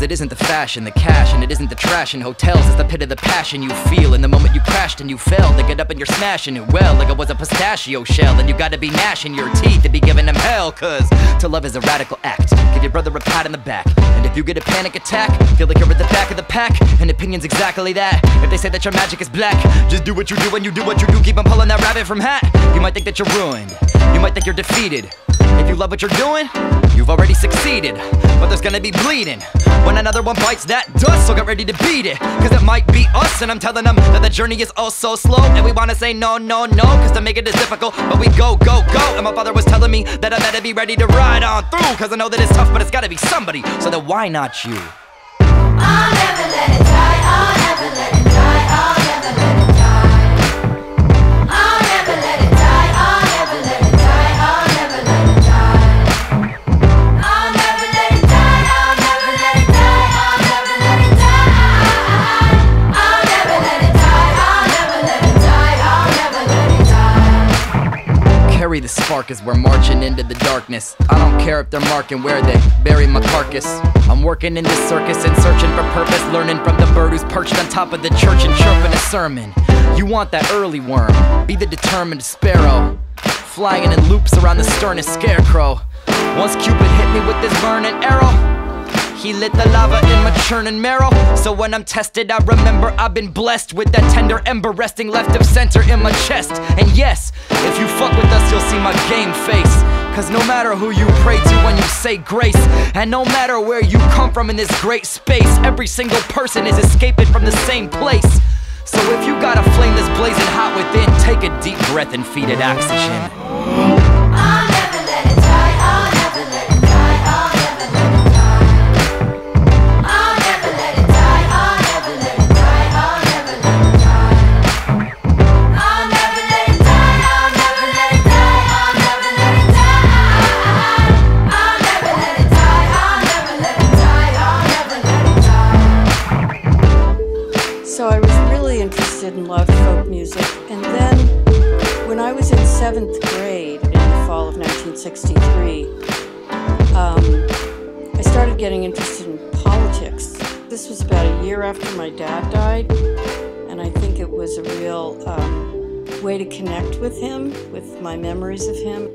it isn't the fashion, the cash, and it isn't the trash in hotels. It's the pit of the passion you feel in the moment you crashed and you fell. To get up and you're smashing it well, like it was a pistachio shell. And you gotta be gnashing your teeth to be giving them hell. Cause to love is a radical act. Give your brother a pat on the back, and if you get a panic attack, feel like you're at the back of the pack. And opinion's exactly that. If they say that your magic is black, just do what you do and you do what you do. Keep on pulling that rabbit from hat. You might think that you're ruined, you might think you're defeated. If you love what you're doing, you've already succeeded. But there's gonna be bleeding when another one bites that dust, so get ready to beat it. Cause it might be us, and I'm telling them that the journey is oh so slow. And we wanna say no, no, no, cause to make it is difficult. But we go, go, go. And my father was telling me that I better be ready to ride on through. Cause I know that it's tough, but it's gotta be somebody. So then why not you? I'll never let it die, I'll never let it die, I'll never let it die. I'll never let it die, I'll never let it die, I'll never let it die. I'll never let it die, I'll never let it die, I'll never let it die. I'll never let it die, I'll never let it die, I'll never let it die. Carry the spark as we're marching into the darkness. I don't care if they're marking where they bury my carcass. I'm working in this circus and searching for purpose, learning from the bird who's perched on top of the church and chirping a sermon. You want that early worm, be the determined sparrow, flying in loops around the sternest scarecrow. Once Cupid hit me with this burning arrow, he lit the lava in my churning marrow. So when I'm tested, I remember I've been blessed with that tender ember resting left of center in my chest. And yes, if you fuck with us, you'll see my game face. Cause no matter who you pray to when you say grace, and no matter where you come from in this great space, every single person is escaping from the same place. So if you got a flame that's blazing hot within, take a deep breath and feed it oxygen. I'll never let it die, I'll never let it die, I'll never let it die. I'll never let it die, I'll never let it die, I'll never let it die. I'll never let it die, I'll never let it die, I'll never let it die. I'll never let it die, I'll never let it die, I'll never let it die. So I was really interested and loved folk music, and then when I was in 7th grade in the fall of 1963, I started getting interested in politics. This was about a year after my dad died, and I think it was a real way to connect with him, with my memories of him.